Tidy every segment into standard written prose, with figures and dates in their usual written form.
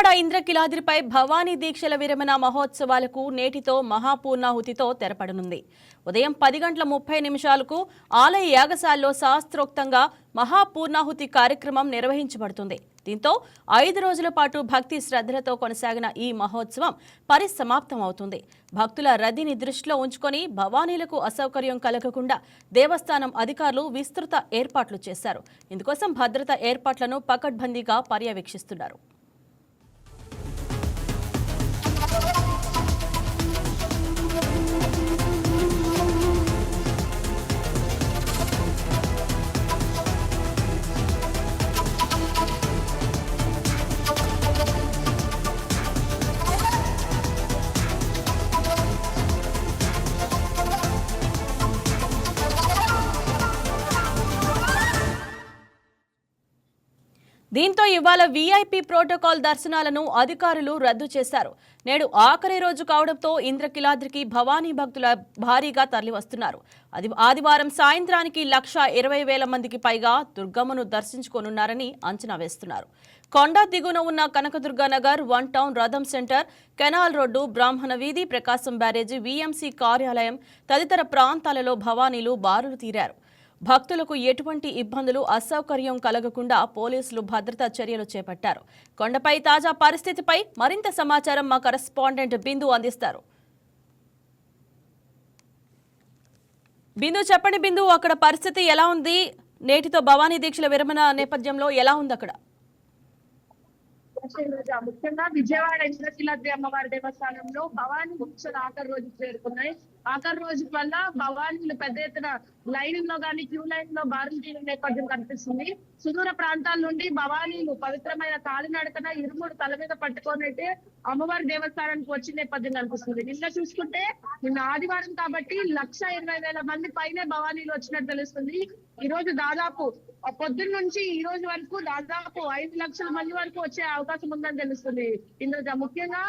విజయవాడ ఇంద్రకీలాద్రిపై భవానీ దీక్షల విరమణ మహోత్సవాలకు నేటితో మహాపూర్ణాహుతితో తెరపడనుంది. ఉదయం 10:30 ఆలయ యాగశాలలో శాస్త్రోక్తంగా మహాపూర్ణాహుతి కార్యక్రమం నిర్వహించబడుతుంది. దీంతో 5 రోజుల పాటు భక్తి శ్రద్ధలతో కొనసాగిన ఈ మహోత్సవం పరిసమాప్తమవుతుంది. భక్తుల రద్దీని దృష్టిలో ఉంచుకొని భవానీలకు అసౌకర్యం కలగకుండా దేవస్థానం అధికారులు విస్తృత ఏర్పాట్లు చేశారు. ఇందుకోసం భద్రతా ఏర్పాట్లను పకడ్బందీగా పర్యవేక్షిస్తున్నారు. దీంతో ఇవాళ వీఐపీ ప్రోటోకాల్ దర్శనాలను అధికారులు రద్దు చేశారు. నేడు ఆఖరి రోజు కావడంతో ఇంద్రకీలాద్రికి భవానీ భక్తుల భారీగా తరలివస్తున్నారు. ఆదివారం సాయంత్రానికి 1,20,000 మందికి పైగా దుర్గమ్మను దర్శించుకోనున్నారని అంచనా వేస్తున్నారు. కొండ దిగున ఉన్న కనకదుర్గ నగర్, వన్ టౌన్, రథం సెంటర్, కెనాల్ రోడ్డు, బ్రాహ్మణ వీధి, ప్రకాశం బ్యారేజీ, వీఎంసీ కార్యాలయం తదితర ప్రాంతాలలో భవానీలు బారులు తీరారు. భక్తులకు ఎటువంటి ఇబ్బందులు, అసౌకర్యం కలగకుండా పోలీసులు భద్రతా చర్యలు చేపట్టారు. కొండపై తాజా పరిస్థితిపై మరింత సమాచారం మా కరెస్పాండెంట్ బిందు అందిస్తారు. బిందు, చెప్పండి బిందు, అక్కడ పరిస్థితి ఎలా ఉంది? నేటితో భవానీ దీక్షల విరమణ నేపథ్యంలో ఎలా ఉంది అక్కడ? ముఖ్యంగా విజయవాడ ఇంద్రకీలాద్రి అమ్మవారి దేవస్థానంలో భవానీ దీక్షలు ఆఖరి రోజు చేరుకున్నాయి. ఆఖరి రోజు వల్ల భవానీలు పెద్ద ఎత్తున లైన్ లో గానీ క్యూ లైన్ లో బారులు తీయడం నేపథ్యం కనిపిస్తుంది. సుదూర ప్రాంతాల నుండి భవానీలు పవిత్రమైన కాలినడకన ఇరుముడు తల మీద పట్టుకొని అమ్మవారి దేవస్థానానికి వచ్చిన నేపథ్యం కనిపిస్తుంది. నిన్న చూసుకుంటే నిన్న ఆదివారం కాబట్టి 1,20,000 మంది పైనే భవానీలు వచ్చినట్టు తెలుస్తుంది. ఈ రోజు దాదాపు పొద్దున్న నుంచి ఈ రోజు వరకు దాదాపు 5 లక్షల మంది వరకు వచ్చే అవకాశం ఉందని తెలుస్తుంది. ఇందులో ముఖ్యంగా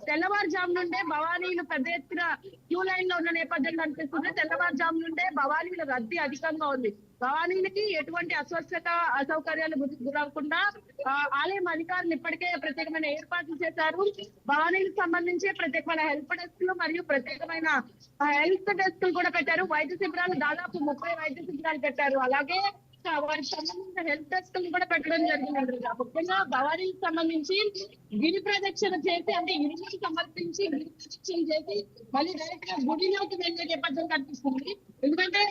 తెల్లవారుజాము నుండే భవానీలు పెద్ద ఎత్తున క్యూ లైన్ లో ఉన్న నేపథ్యం కనిపిస్తుంది. తెల్లవారుజాము నుండే భవానీల రద్దీ అధికంగా ఉంది. భవానీలకి ఎటువంటి అస్వస్థత, అసౌకర్యాలు గురవకుండా ఆలయం అధికారులు ఇప్పటికే ప్రత్యేకమైన ఏర్పాట్లు చేశారు. భవానీలకు సంబంధించి ప్రత్యేకమైన హెల్ప్ డెస్క్లు మరియు ప్రత్యేకమైన హెల్త్ డెస్క్లు కూడా పెట్టారు. వైద్య శిబిరాలు దాదాపు 30 వైద్య శిబిరాలు పెట్టారు. అలాగే వారికి సంబంధించిన హెల్త్ టెస్ట్ కూడా పెట్టడం జరిగింది. ముఖ్యంగా భవానీకి సంబంధించి గిరి ప్రదక్షిణ చేసి, అంటే ఇరుములు సమర్పించి గిరి ప్రదక్షిణ చేసి మళ్ళీ డైరెక్ట్ గా గుడిలోకి వెళ్ళే నేపథ్యం కనిపిస్తుంది. ఎందుకంటే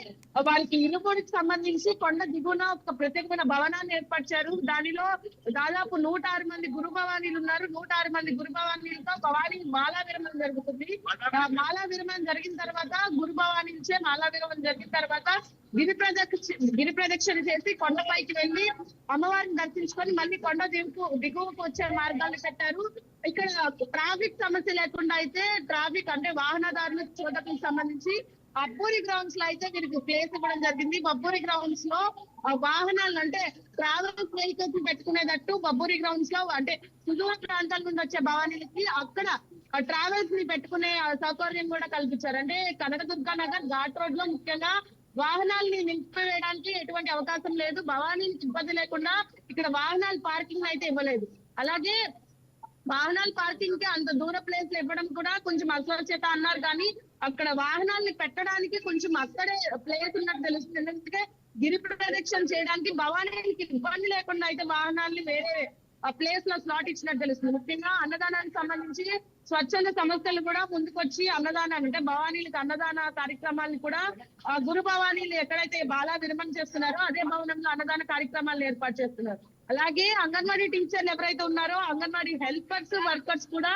వారికి ఇరుముడికి సంబంధించి కొండ దిగున ఒక ప్రత్యేకమైన భవనాన్ని ఏర్పరిచారు. దానిలో దాదాపు 106 మంది గురు భవానీలు ఉన్నారు. 106 మంది గురు భవానీలతో భవానీ మాలా విరమణ జరుగుతుంది. మాలా విరమణ జరిగిన తర్వాత గురు భవానీ నుంచే మాలా విరమణ జరిగిన తర్వాత గిరి ప్రదక్షిణ చేసి కొండపైకి వెళ్లి అమ్మవారిని దర్శించుకొని మళ్ళీ కొండ దిగువకు వచ్చే మార్గాలు పెట్టారు. ఇక్కడ ట్రాఫిక్ సమస్య లేకుండా అయితే ట్రాఫిక్ అంటే వాహనదారుల చోదకులకు సంబంధించి అబ్బూరి గ్రౌండ్స్ లో అయితే వీరికి ప్లేస్ ఇవ్వడం జరిగింది. బబ్బూరి గ్రౌండ్స్ లో వాహనాలు అంటే ట్రావెల్స్ వెహికల్స్ పెట్టుకునేటట్టు బబ్బూరి గ్రౌండ్స్ లో అంటే సుదూర ప్రాంతాల నుండి వచ్చే భవానీలకి అక్కడ ట్రావెల్స్ ని పెట్టుకునే సౌకర్యం కూడా కల్పించారు. అంటే కనకదుర్గ నగర్ ఘాట్ రోడ్ లో ముఖ్యంగా వాహనాలని నిలిపివేయడానికి ఎటువంటి అవకాశం లేదు. భవానీకి ఇబ్బంది లేకుండా ఇక్కడ వాహనాల పార్కింగ్ అయితే ఇవ్వలేదు. అలాగే వాహనాల పార్కింగ్ కి అంత దూర ప్లేస్ ఇవ్వడం కూడా కొంచెం అస్వచ్ఛత అన్నారు. కానీ అక్కడ వాహనాల్ని పెట్టడానికి కొంచెం అక్కడే ప్లేస్ ఉన్నట్టు తెలుస్తుంది. ఎందుకంటే గిరి ప్రదక్షిణ చేయడానికి భవానీకి ఇబ్బంది లేకుండా అయితే వాహనాల్ని వేరే ప్లేస్ లో స్లాట్ ఇచ్చినట్టు తెలుస్తుంది. ముఖ్యంగా అన్నదానానికి సంబంధించి స్వచ్ఛంద సంస్థలు కూడా ముందుకొచ్చి అన్నదానాన్ని అంటే భవానీలకు అన్నదాన కార్యక్రమాలను కూడా గురు భవానీలు ఎక్కడైతే బాలా విరమణ చేస్తున్నారో అదే భవనంలో అన్నదాన కార్యక్రమాలను ఏర్పాటు చేస్తున్నారు. అలాగే అంగన్వాడీ టీచర్లు ఎవరైతే ఉన్నారో అంగన్వాడీ హెల్పర్స్, వర్కర్స్ కూడా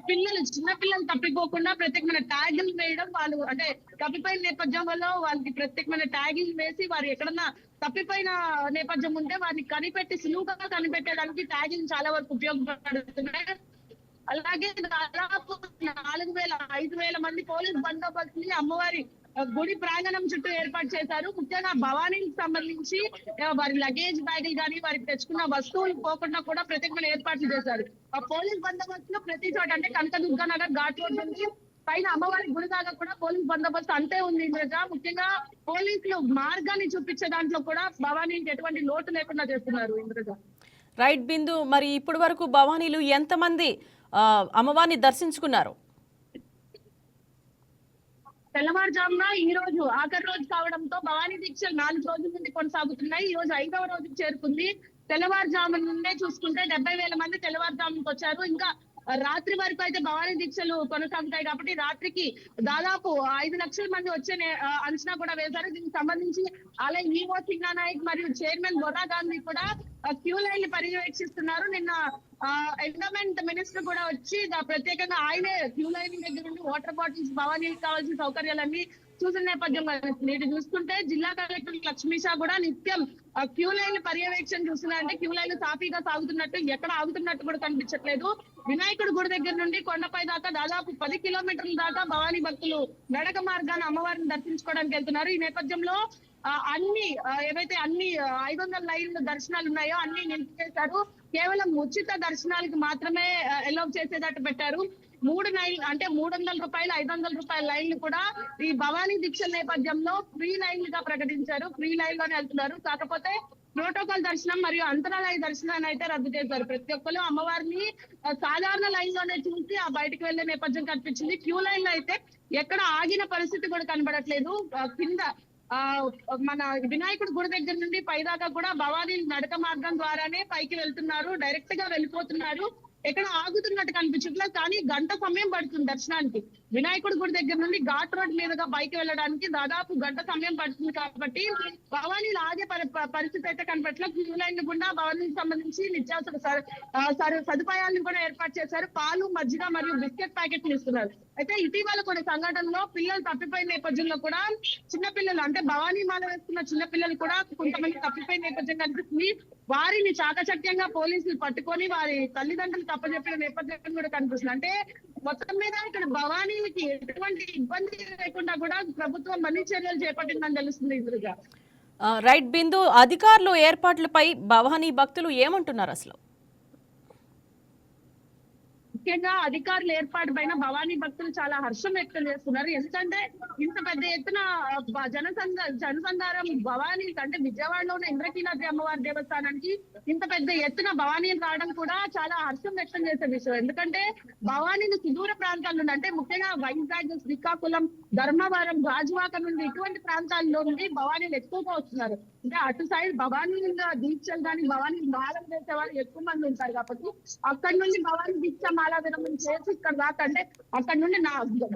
పిల్లలు, చిన్న పిల్లలు తప్పిపోకుండా ప్రత్యేకమైన ట్యాగింగ్ వేయడం, వాళ్ళు అంటే తప్పిపోయిన నేపథ్యం వల్ల వాళ్ళకి ప్రత్యేకమైన ట్యాగింగ్ వేసి వారు ఎక్కడన్నా తప్పిపోయిన నేపథ్యం ఉంటే వారిని కనిపెట్టి సులువుగా కనిపెట్టడానికి ట్యాగింగ్ చాలా వరకు ఉపయోగపడుతున్నాయి. అలాగే దాదాపు 4,000-5,000 మంది పోలీస్ బందోబస్తుని అమ్మవారి గుడి ప్రాంగణం చుట్టూ ఏర్పాటు చేశారు. ముఖ్యంగా భవానీకి సంబంధించి వారి లగేజ్ బ్యాగులు కానీ వారికి తెచ్చుకున్న వస్తువులు పోకుండా కూడా ప్రత్యేకమైన ఏర్పాట్లు చేశారు. ఆ పోలీస్ బందోబస్తులో ప్రతి చోట అంటే కనకదుర్గ నగర్ ఘాట్ రోడ్ నుంచి పైన అమ్మవారి గుడి దాకా కూడా పోలీస్ బందోబస్తు అంతే ఉంది. ముఖ్యంగా పోలీసులు మార్గాన్ని చూపించే దాంట్లో కూడా భవానీకి ఎటువంటి లోటు లేకుండా చేస్తున్నారు. ఇంద్రజ రైట్ బిందు, మరి ఇప్పటి వరకు భవానీలు ఎంతమంది అమ్మవారిని దర్శించుకున్నారు? తెల్లవారుజామున ఈ రోజు ఆఖరి రోజు కావడంతో భవానీ దీక్షలు 4 రోజుల నుండి కొనసాగుతున్నాయి. ఈ రోజు 5వ రోజుకు చేరుకుంది. తెల్లవారుజామున నుండే చూసుకుంటే 70,000 మంది తెల్లవారుజామునకు వచ్చారు. ఇంకా రాత్రి వరకు అయితే భవానీ దీక్షలు కొనసాగుతాయి కాబట్టి రాత్రికి దాదాపు 5 లక్షల మంది వచ్చే అంచనా కూడా వేశారు. దీనికి సంబంధించి అలాగే ఈవో సింగా నాయక్ మరియు చైర్మన్ బొరా గాంధీ కూడా క్యూ లైన్ పర్యవేక్షిస్తున్నారు. నిన్న ఎండోమెంట్ మినిస్టర్ కూడా వచ్చి ప్రత్యేకంగా ఆయనే క్యూ లైన్ దగ్గర నుండి వాటర్ బాటిల్స్ భవానీకి కావాల్సిన సౌకర్యాలన్నీ చూసిన నేపథ్యం నేటి చూసుకుంటే జిల్లా కలెక్టర్ లక్ష్మీషా కూడా నిత్యం క్యూ లైన్ పర్యవేక్షణ చూస్తున్నారంటే క్యూ లైన్ సాఫీగా సాగుతున్నట్టు, ఎక్కడ ఆగుతున్నట్టు కూడా కనిపించట్లేదు. వినాయకుడి గుడి దగ్గర నుండి కొండపై దాకా దాదాపు 10 కిలోమీటర్ల దాకా భవానీ భక్తులు నడక మార్గాన్ని అమ్మవారిని దర్శించుకోవడానికి వెళ్తున్నారు. ఈ నేపథ్యంలో అన్ని 500 లైన్ల దర్శనాలు ఉన్నాయో అన్ని నిలిపివేశారు. కేవలం ఉచిత దర్శనాలకు మాత్రమే అలౌ చేసేటట్టు పెట్టారు. 300 రూపాయలు 500 రూపాయల లైన్లు కూడా ఈ భవానీ దీక్షల నేపథ్యంలో ఫ్రీ లైన్లుగా ప్రకటించారు. ఫ్రీ లైన్ లోనే వెళ్తున్నారు. కాకపోతే ప్రోటోకాల్ దర్శనం మరియు అంతరాలయ దర్శనాన్ని అయితే రద్దు చేశారు. ప్రతి ఒక్కరు అమ్మవారిని సాధారణ లైన్ లోనే చూసి బయటకు వెళ్లే నేపథ్యం కనిపించింది. క్యూ లైన్ లో అయితే ఎక్కడ ఆగిన పరిస్థితి కూడా కనబడట్లేదు. కింద మన వినాయకుడి గుడి దగ్గర నుండి పైదాకా కూడా భవానీ నడక మార్గం ద్వారానే పైకి వెళ్తున్నారు. డైరెక్ట్ గా వెళ్ళిపోతున్నారు. ఎక్కడ ఆగుతున్నట్టు కనిపించట్లేదు. కానీ గంట సమయం పడుతుంది దర్శనానికి. వినాయకుడి గుడి దగ్గర నుండి ఘాట్ రోడ్ మీదుగా పైకి వెళ్ళడానికి దాదాపు గంట సమయం పడుతుంది. కాబట్టి భవానీలు ఆగే పరిస్థితి అయితే కనపట్లేదు. క్యూ లైన్ గుండా భవానీకి సంబంధించి నిత్యావసర సదుపాయాలను కూడా ఏర్పాటు చేశారు. పాలు, మజ్జిగ మరియు బిస్కెట్ ప్యాకెట్లు ఇస్తున్నారు. అయితే ఇటీవల కొన్ని సంఘటనలో పిల్లలు తప్పిపోయిన నేపథ్యంలో కూడా చిన్నపిల్లలు అంటే భవానీ మాల వేస్తున్న చిన్నపిల్లలు కూడా కొంతమంది తప్పిపోయిన నేపథ్యం కనిపిస్తుంది. వారిని చాకచక్యంగా పోలీసులు పట్టుకొని వారి తల్లిదండ్రులు తప్పజెప్పిన నేపథ్యం కూడా కనిపిస్తుంది. అంటే మొత్తం మీద ఇక్కడ భవానీకి ఎటువంటి ఇబ్బంది లేకుండా కూడా ప్రభుత్వం అన్ని చర్యలు చేపట్టిందని తెలుస్తుంది. ఎదురుగా రైట్ బిందు, అధికారులు ఏర్పాట్లపై భవానీ భక్తులు ఏమంటున్నారు అసలు? ముఖ్యంగా అధికారుల ఏర్పాటు పైన భవానీ భక్తులు చాలా హర్షం వ్యక్తం చేస్తున్నారు. ఎందుకంటే ఇంత పెద్ద ఎత్తున జనసంధారం భవానీ అంటే విజయవాడలో ఉన్న ఇంద్రకీలాద్రి అమ్మవారి దేవస్థానానికి ఇంత పెద్ద ఎత్తున భవానీలు రావడం కూడా చాలా హర్షం వ్యక్తం చేసే విషయం. ఎందుకంటే భవానీలు సుదూర ప్రాంతాల నుండి అంటే ముఖ్యంగా వైజాగ్, శ్రీకాకుళం, ధర్మవరం, గాజువాక నుండి ఇటువంటి ప్రాంతాల్లో నుండి భవానీలు ఎక్కువగా వస్తున్నారు. అంటే అటు సైడ్ భవానీ దీక్షలు కానీ భవానీ మాలలు వేసేవారు ఎక్కువ మంది ఉంటారు. కాబట్టి అక్కడి నుండి భవానీ దీక్ష మాల విరమణ చేసి ఇక్కడ దాకా అంటే అక్కడ నుండి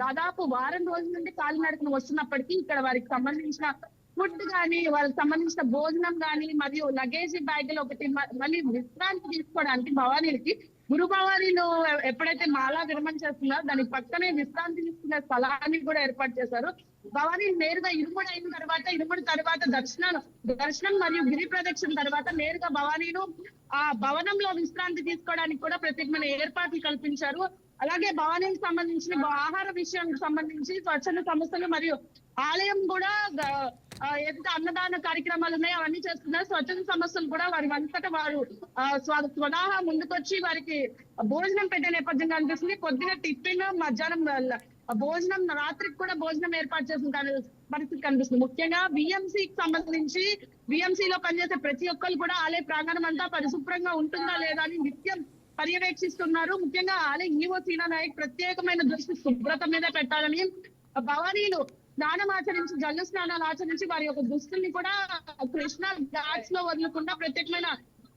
దాదాపు వారం రోజుల నుండి కాలినడకన వస్తున్నప్పటికీ ఇక్కడ వారికి సంబంధించిన ఫుడ్ కానీ వాళ్ళకి సంబంధించిన భోజనం కానీ మరియు లగేజ్ బ్యాగులు ఒకటి మళ్ళీ విశ్రాంతి తీసుకోవడానికి భవానీలకి గురు భవానీలు ఎప్పుడైతే మాలా విరమణ చేస్తున్నారో దానికి పక్కనే విశ్రాంతి తీసుకునే స్థలాన్ని కూడా ఏర్పాటు చేశారు. భవానీ నేరుగా ఇరుముడి తర్వాత దర్శనం మరియు గిరి ప్రదక్షిణ తర్వాత నేరుగా భవానీలు ఆ భవనంలో విశ్రాంతి తీసుకోవడానికి కూడా ప్రత్యేకమైన ఏర్పాట్లు కల్పించారు. అలాగే భవానీకి సంబంధించిన ఆహార విషయానికి సంబంధించి స్వచ్ఛంద సంస్థలు మరియు ఆలయం కూడా ఏదైతే అన్నదాన కార్యక్రమాలు ఉన్నాయో అవన్నీ చేస్తున్నారు. స్వచ్ఛంద సంస్థలు కూడా వారి అంతటా వారు స్వతహా ముందుకొచ్చి వారికి భోజనం పెట్టే నేపథ్యం కనిపిస్తుంది. పొద్దున టిఫిన్, మధ్యాహ్నం భోజనం, రాత్రికి కూడా భోజనం ఏర్పాటు చేసిన పరిస్థితి కనిపిస్తుంది. ముఖ్యంగా బిఎంసీకి సంబంధించి బిఎంసీలో పనిచేసే ప్రతి ఒక్కరు కూడా ఆలయ ప్రాంగణం అంతా పరిశుభ్రంగా ఉంటుందా లేదా అని నిత్యం పర్యవేక్షిస్తున్నారు. ముఖ్యంగా ఆలయ ఈవో సింగా నాయక్ ప్రత్యేకమైన దృష్టి శుభ్రత మీద పెట్టాలని భవానీలు స్నానం ఆచరించి జల్లు స్నానాలు ఆచరించి వారి యొక్క దుస్తుల్ని కూడా కృష్ణా ఘాట్స్ లో వదలకుండా ప్రత్యేకమైన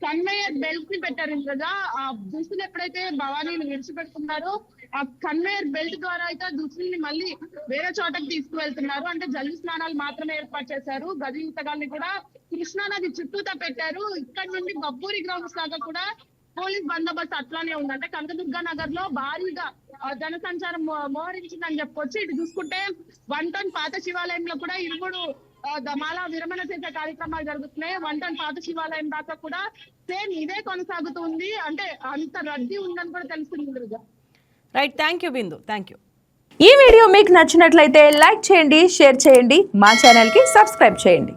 కన్వేయర్ బెల్ట్ ని పెట్టారు. కదా ఆ దుస్తులు ఎప్పుడైతే భవానీలు విడిచిపెడుతున్నారో ఆ కన్వేయర్ బెల్ట్ ద్వారా అయితే దుస్తుల్ని మళ్ళీ వేరే చోటకి తీసుకువెళ్తున్నారు. అంటే జల్లు స్నానాలు మాత్రమే ఏర్పాటు చేశారు. గది ఈతగాల్ని కూడా కృష్ణా నది చుట్టూతా పెట్టారు. ఇక్కడ నుండి బబ్బూరి గ్రౌండ్స్ దాకా కూడా పోలీస్ బందోబస్తు అట్లానే ఉంది. అంటే కనకదుర్గా నగర్ లో భారీగా జనసంచారం మోహరించిందని చెప్పుకోవచ్చు. ఇటు చూసుకుంటే 1 టన్ పాత శివాలయంలో కూడా ఇరుముడు మాలా విరమణ చేసే కార్యక్రమాలు జరుగుతున్నాయి. 1 టన్ పాత శివాలయం దాకా కూడా సేమ్ ఇదే కొనసాగుతుంది. అంటే అంత రద్దీ ఉందని కూడా తెలుస్తుంది. Right, thank you Bindu, thank you. ఈ వీడియో మీకు నచ్చినట్లయితే లైక్ చేయండి, షేర్ చేయండి, మా ఛానల్కి సబ్స్క్రైబ్ చేయండి.